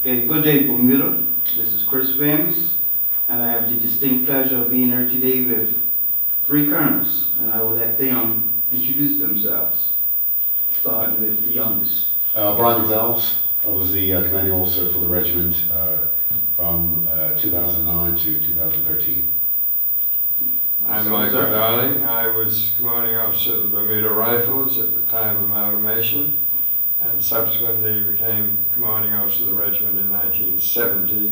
Okay, good day, Bermuda. This is Chris Famous, and I have the distinct pleasure of being here today with three colonels, and I will let them introduce themselves, starting with the youngest. Brian Gonzalez. I was the commanding officer for the regiment from 2009 to 2013. I'm Michael Darling. I was commanding officer of the Bermuda Rifles at the time of amalgamation, and subsequently became commanding officer of the regiment in 1970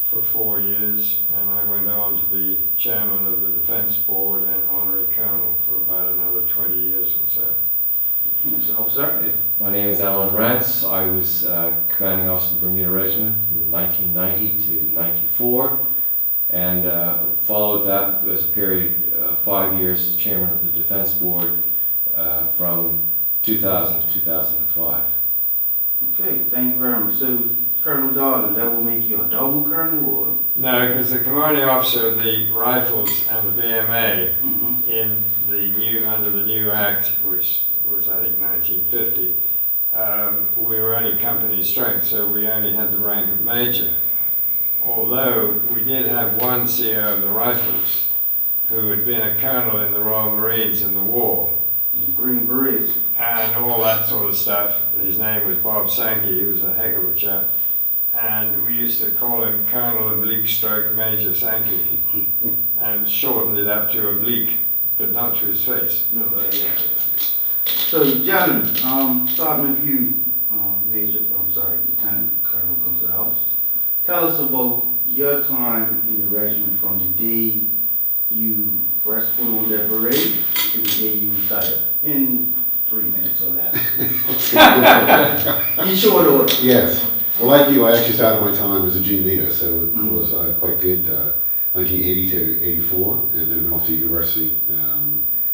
for 4 years, and I went on to be chairman of the Defense Board and honorary colonel for about another 20 years or so. Yes, officer. My name is Alan Rance. I was commanding officer of the Bermuda Regiment from 1990 to 94, and followed that was a period of 5 years as chairman of the Defense Board from 2000 to 2005. Okay, thank you very much. So, Colonel Darling, that will make you a double colonel, or? No, because the commanding officer of the Rifles and the BMA in the under the new Act, which was I think 1950, we were only company strength, so we only had the rank of major. Although we did have one CO of the Rifles who had been a colonel in the Royal Marines in the war. Green Berets. And all that sort of stuff. His name was Bob Sankey. He was a heck of a chap. And we used to call him Colonel Oblique Stroke Major Sankey, and shortened it up to Oblique, but not to his face. No, yeah. So, gentlemen, starting with you, Lieutenant Colonel Gonzalez. Tell us about your time in the regiment from the day you first put on that beret to the day you retired, in 3 minutes or less. In short order. Yes. Well, like you, I actually started my time as a junior leader, so it was quite good. 1980 to 84, and then went off to university.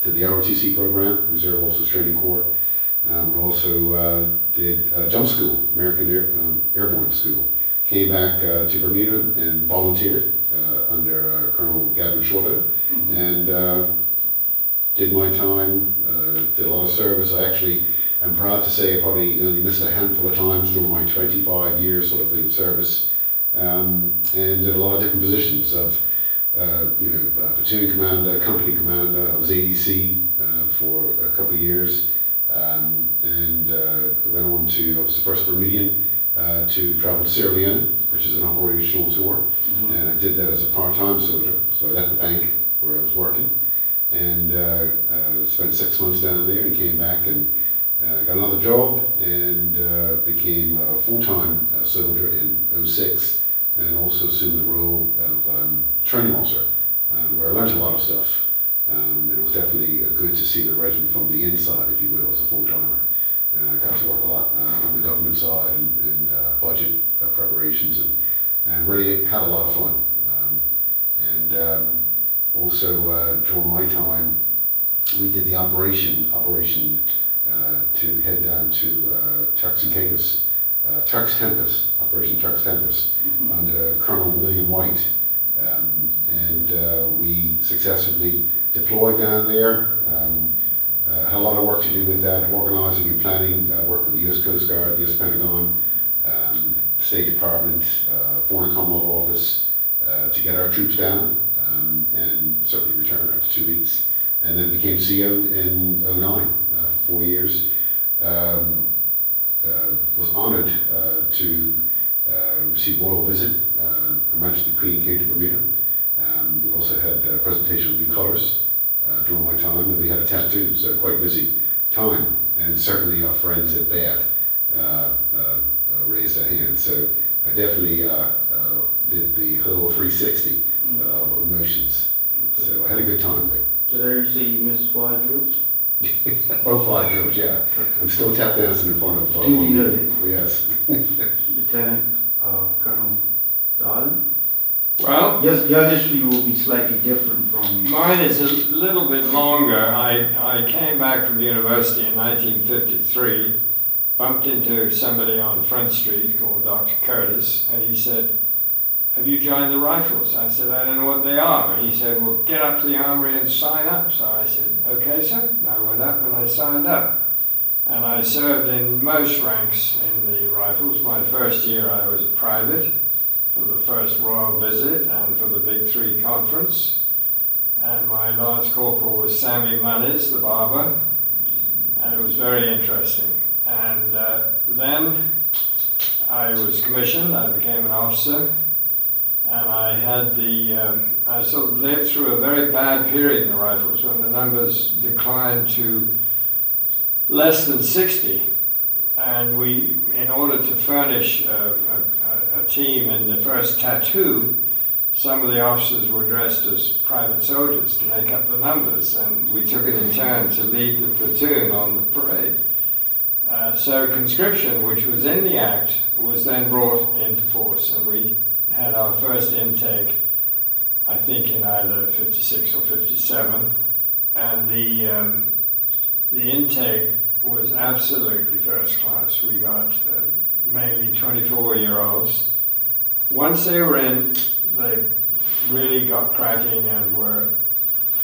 Did the ROTC program, Reserve Officers Training Corps. Also did jump school, American Airborne School. Came back to Bermuda and volunteered under Colonel Gavin Shorto, and did my time, did a lot of service. I actually am proud to say I probably only missed a handful of times during my 25 years sort of thing of service, and did a lot of different positions of platoon commander, company commander. I was ADC for a couple of years, and went on to, I was the first Bermudian to travel to Sierra Leone, which is an operational tour, and I did that as a part-time soldier. So I left the bank where I was working, and spent 6 months down there, and came back and got another job, and became a full-time soldier in '06, and also assumed the role of training officer, where I learned a lot of stuff. And it was definitely good to see the regiment from the inside, if you will, as a full-timer. I got to work a lot on the government side and budget preparations, and really had a lot of fun. Also during my time, we did the operation to head down to Turks and Caicos, Turks Tempest, Operation Turks Tempest, under Colonel William White, and we successfully deployed down there. Had a lot of work to do with that, organizing and planning, worked with the U.S. Coast Guard, the U.S. Pentagon, State Department, Foreign Commonwealth Office, to get our troops down, and certainly returned after 2 weeks. And then became CO in '09, for 4 years. Was honored to receive royal visit. Her Majesty the Queen came to Bermuda. We also had a presentation of new colors during my time, and we had a tattoo, so quite busy time. And certainly our friends at Bath raised their hands. So I definitely did the whole 360 of emotions. So I had a good time there. Did I hear you say you missed flight drills? Oh, flight drills, yeah. I'm still tap dancing in front of. Duty noted. Yes. Lieutenant Colonel Darling? Well, Yes, your history will be slightly different from mine is a little bit longer. I came back from university in 1953, bumped into somebody on Front Street called Dr. Curtis, and he said, "Have you joined the Rifles?" I said, "I don't know what they are." And he said, "Well, get up to the armory and sign up." So I said, "Okay, sir." And I went up and I signed up. And I served in most ranks in the Rifles. My first year I was a private for the first Royal Visit and for the Big Three Conference. And my Lance Corporal was Sammy Muniz, the barber, and it was very interesting. And then I was commissioned, I became an officer, and I had I sort of lived through a very bad period in the Rifles when the numbers declined to less than 60. And we, in order to furnish a team in the first tattoo, some of the officers were dressed as private soldiers to make up the numbers, and we took it in turn to lead the platoon on the parade. So conscription, which was in the Act, was then brought into force, and we had our first intake, I think in either 56 or 57, and the intake was absolutely first class. We got mainly 24-year-olds. Once they were in, they really got cracking and were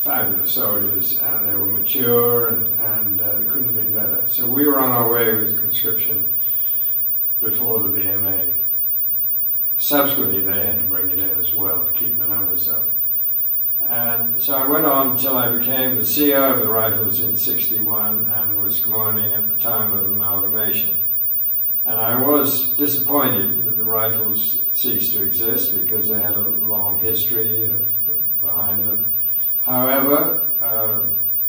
fabulous soldiers, and they were mature and couldn't have been better. So we were on our way with conscription before the BMA. Subsequently, they had to bring it in as well to keep the numbers up. And so I went on until I became the CO of the Rifles in '61 and was commanding at the time of amalgamation. And I was disappointed that the Rifles ceased to exist because they had a long history behind them. However,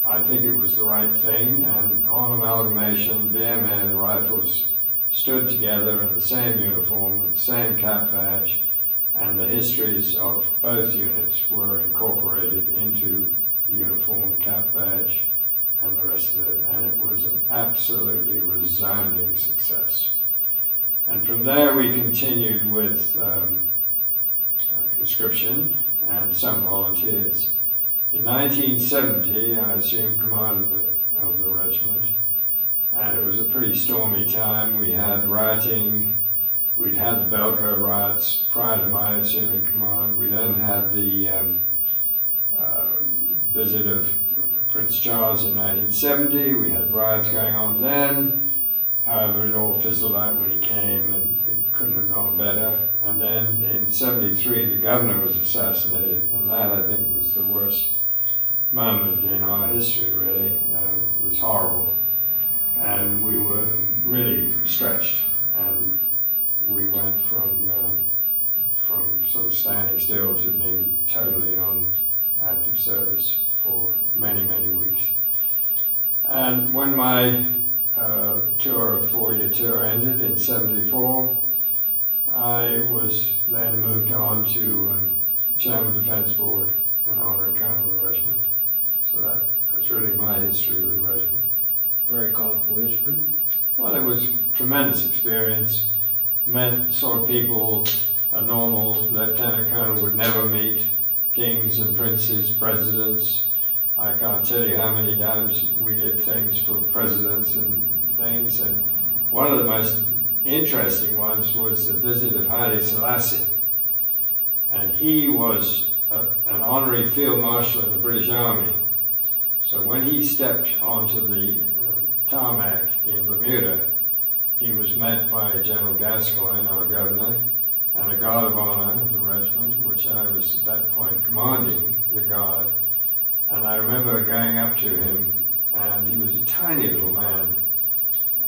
I think it was the right thing, and on amalgamation, BMA and the Rifles stood together in the same uniform, with the same cap badge, and the histories of both units were incorporated into the uniform, cap badge, and the rest of it, and it was an absolutely resounding success. And from there we continued with conscription and some volunteers. In 1970 I assumed command of the regiment, and it was a pretty stormy time. We had rioting. We'd had the Belko riots prior to my assuming command. We then had the visit of Prince Charles in 1970. We had riots going on then. However, it all fizzled out when he came, and it couldn't have gone better. And then in '73, the governor was assassinated, and that, I think, was the worst moment in our history, really. It was horrible. And we were really stretched, and we went from sort of standing still to being totally on active service for many, many weeks. And when my tour, 4-year tour, ended in '74, I was then moved on to Chairman of the Defense Board and Honorary Colonel of the regiment. So that's really my history with the regiment. Very colorful history. Well, it was tremendous experience. Met sort of people a normal lieutenant colonel would never meet: kings and princes, presidents. I can't tell you how many times we did things for presidents and things. And one of the most interesting ones was the visit of Haile Selassie. And he was an honorary field marshal in the British Army. So when he stepped onto the tarmac in Bermuda, he was met by General Gascoigne, our governor, and a Guard of Honor of the regiment, which I was at that point commanding the Guard. And I remember going up to him, and he was a tiny little man.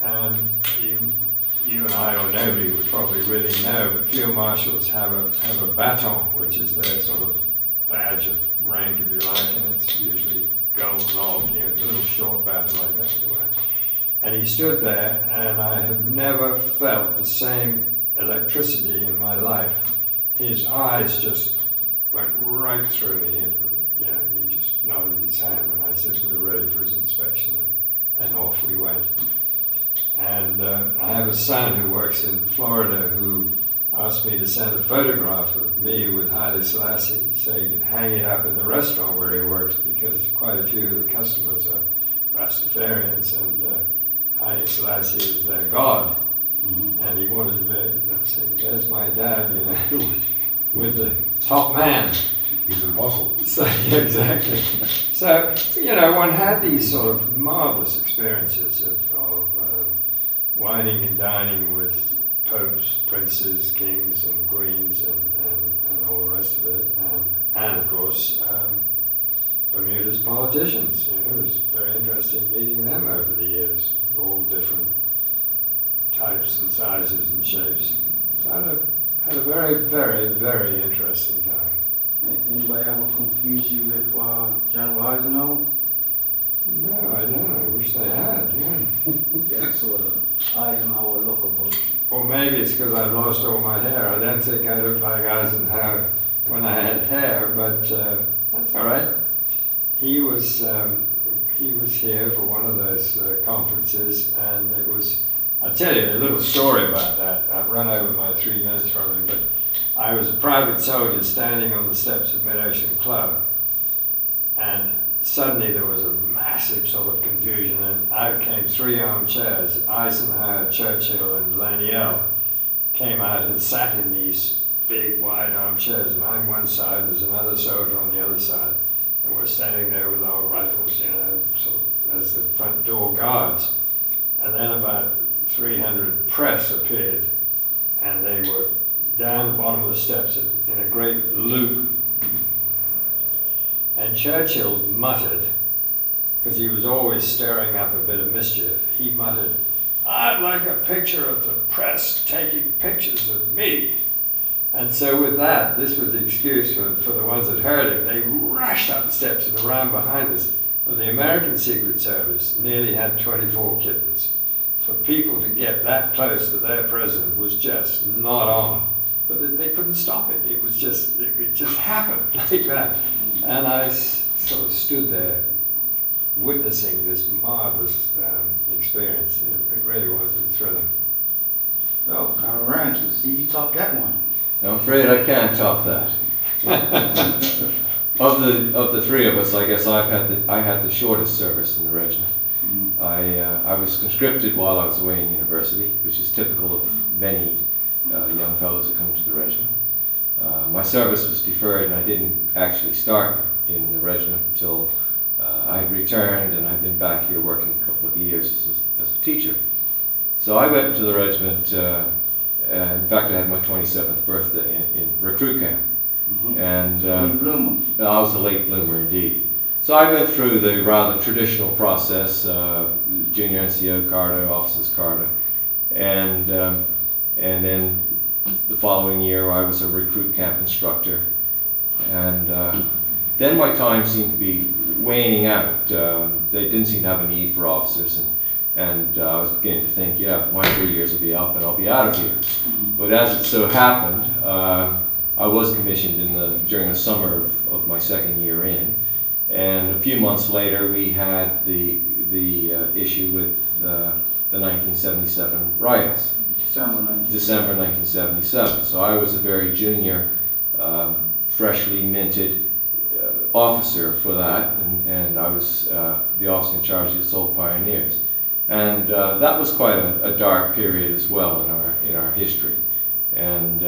And you and I, or nobody would probably really know, but field marshals have a baton, which is their sort of badge of rank, if you like, and it's usually gold knobbed, a little short baton like that. And he stood there, and I have never felt the same electricity in my life. His eyes just went right through me into and he just nodded his hand when I said we were ready for his inspection, and off we went. And I have a son who works in Florida who asked me to send a photograph of me with Haile Selassie so he could hang it up in the restaurant where he works, because quite a few of the customers are Rastafarians, and Haile Selassie is their god. Mm-hmm. And he wanted to say, there's my dad, with the top man. he's an apostle. So, yeah, exactly. So, you know, one had these sort of marvelous experiences of wining and dining with popes, princes, kings, and queens, and all the rest of it, and of course, Bermuda's politicians. You know, it was very interesting meeting them over the years, all different types and sizes and shapes. So I had a very, very, very interesting time. Anybody ever confuse you with General Eisenhower? No, I don't. I wish they had, yeah. That sort of Eisenhower lookable. Or maybe it's because I lost all my hair. I don't think I looked like Eisenhower when I had hair, but that's all right. He was here for one of those conferences, and it was, I'll tell you a little story about that. I've run over my 3 minutes probably, but I was a private soldier standing on the steps of Mid-Ocean Club, and suddenly there was a massive sort of confusion, and out came 3 armchairs. Eisenhower, Churchill, and Lanier came out and sat in these big, wide armchairs, and I'm one side, there's another soldier on the other side, and we're standing there with our rifles, you know, sort of as the front door guards. And then about 300 press appeared, and they were down the bottom of the steps in a great loop. And Churchill muttered, because he was always stirring up a bit of mischief, he muttered, "I'd like a picture of the press taking pictures of me." And so with that, this was the excuse for the ones that heard it. They rushed up the steps and around behind us. Well, the American Secret Service nearly had 24 kittens. For people to get that close to their president was just not on. But they couldn't stop it. It was just, it just happened like that. And I sort of stood there witnessing this marvelous experience. It really was thrilling. Oh, Colonel Ransom, see, you topped that one. I'm afraid I can't top that. Of the 3 of us, I guess I had the shortest service in the regiment. I was conscripted while I was away in university, which is typical of many young fellows who come to the regiment. My service was deferred, and I didn't actually start in the regiment until I had returned, and I've been back here working a couple of years as a teacher. So I went to the regiment. In fact, I had my 27th birthday in recruit camp. And Late bloomer. I was a late bloomer indeed. So I went through the rather traditional process, junior NCO Carter, officers Carter, and then the following year I was a recruit camp instructor. And then my time seemed to be waning out. They didn't seem to have a need for officers, and I was beginning to think, yeah, my 3 years will be up and I'll be out of here. But as it so happened, I was commissioned during the summer of my 2nd year in, and a few months later we had the issue with the 1977 riots. December 1977. So I was a very junior, freshly minted officer for that, and I was the officer in charge of the Assault Pioneers. And that was quite a dark period as well in our history. And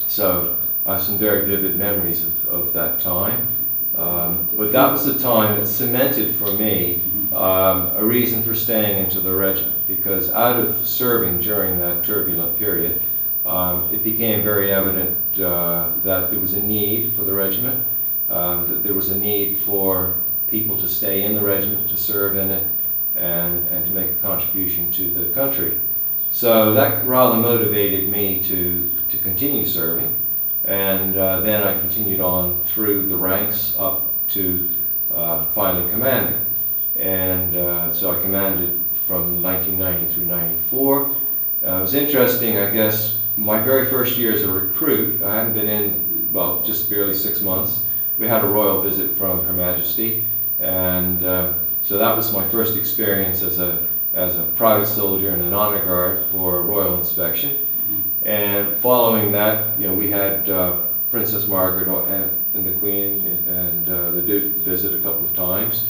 so I have some very vivid memories of that time. But that was the time that cemented for me a reason for staying into the regiment, because out of serving during that turbulent period, it became very evident that there was a need for the regiment, that there was a need for people to stay in the regiment, to serve in it, and to make a contribution to the country. So that rather motivated me to continue serving, and then I continued on through the ranks up to finally commanding. And so I commanded from 1990 through 94. It was interesting, I guess, my very first year as a recruit, I hadn't been in, well, just barely 6 months. We had a royal visit from Her Majesty, and so that was my first experience as a private soldier in an honor guard for royal inspection. And following that, we had Princess Margaret and the Queen and the Duke visit a couple of times.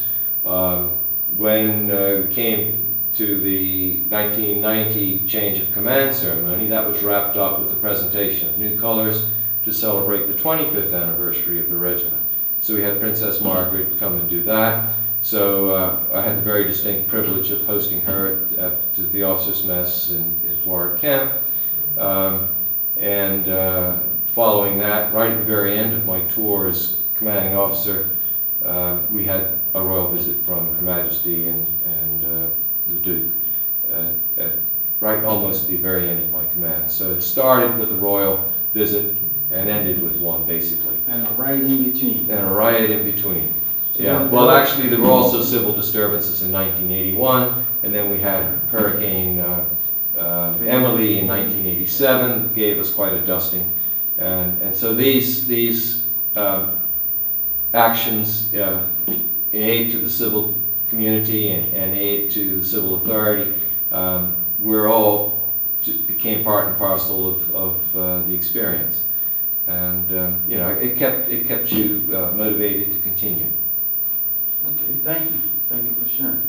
When we came to the 1990 change of command ceremony, that was wrapped up with the presentation of new colors to celebrate the 25th anniversary of the regiment. So we had Princess Margaret come and do that. So I had the very distinct privilege of hosting her at the officers' mess in Warwick Camp. Following that, right at the very end of my tour as commanding officer, we had a royal visit from Her Majesty and the Duke at right almost the very end of my command. So it started with a royal visit and ended with one, basically. And a right in between. And a riot in between. Yeah, well, actually, there were also civil disturbances in 1981, and then we had Hurricane Emily in 1987, gave us quite a dusting. And so these actions in aid to the civil community and aid to the civil authority became part and parcel of the experience. And it kept you motivated to continue. Okay, thank you for sharing.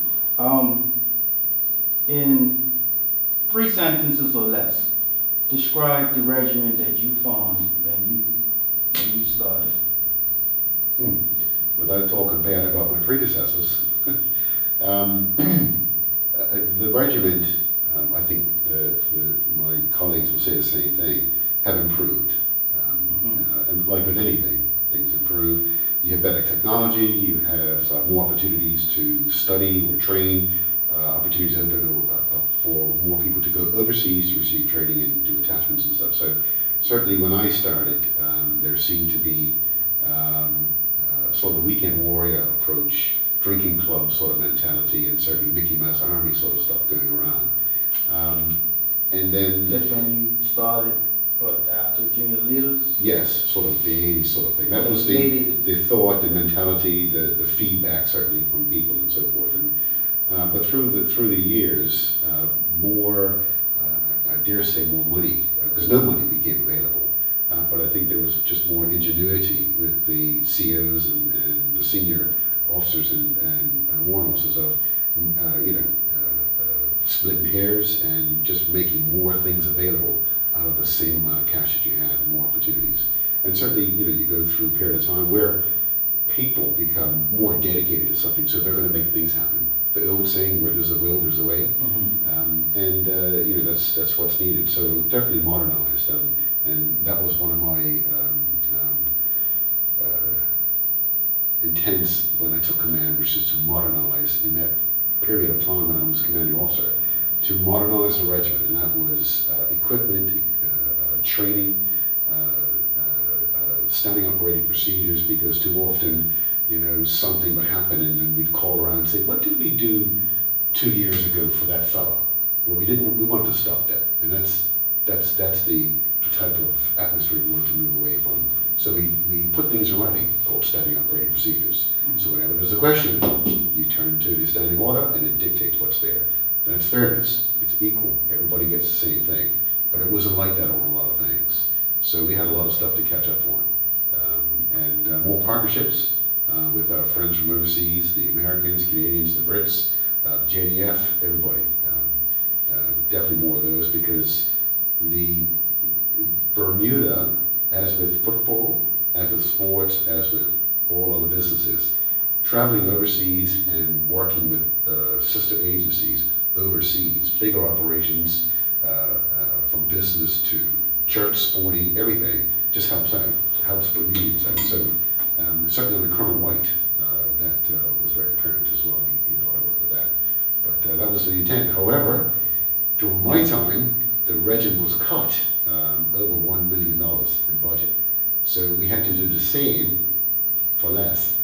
In 3 sentences or less, describe the regiment that you formed when you started. Without talking bad about my predecessors, the regiment, I think my colleagues will say the same thing, have improved. And like with anything, things improve. You have better technology, you have more opportunities to study or train, opportunities open for more people to go overseas to receive training and do attachments and stuff. So certainly when I started, there seemed to be sort of a weekend warrior approach, drinking club sort of mentality, and certainly Mickey Mouse Army sort of stuff going around. And then... That's when you started, after junior leaders? Yes, sort of the 80s sort of thing. That was the thought, the mentality, the feedback certainly from people and so forth. And, but through the years, more, I dare say more money, because no money became available. But I think there was just more ingenuity with the COs and the senior officers and warrant officers of, splitting hairs and just making more things available out of the same amount of cash that you had, more opportunities. And certainly, you go through a period of time where people become more dedicated to something, so they're going to make things happen. The old saying, where there's a will, there's a way. That's what's needed. So definitely modernized. And that was one of my intents when I took command, which is to modernize in that period of time when I was commanding officer, to modernize the regiment, and that was equipment, training, standing operating procedures, because too often, something would happen and then we'd call around and say, what did we do 2 years ago for that fellow? Well, we wanted to stop that, and that's the type of atmosphere we wanted to move away from. So we put things in writing called standing operating procedures. So whenever there's a question, you turn to the standing order and it dictates what's there. That's fairness, it's equal, everybody gets the same thing. But it wasn't like that on a lot of things. So we had a lot of stuff to catch up on. And more partnerships with our friends from overseas, the Americans, Canadians, the Brits, JDF, everybody. Definitely more of those, because the Bermuda, as with football, as with sports, as with all other businesses, traveling overseas and working with sister agencies overseas, bigger operations, from business to church, sporting, everything, just helps out, helps Bermudians out. So certainly under Colonel White, that was very apparent as well. He did a lot of work with that. But that was the intent. However, during my time, the regiment was cut over $1 million in budget. So we had to do the same for less.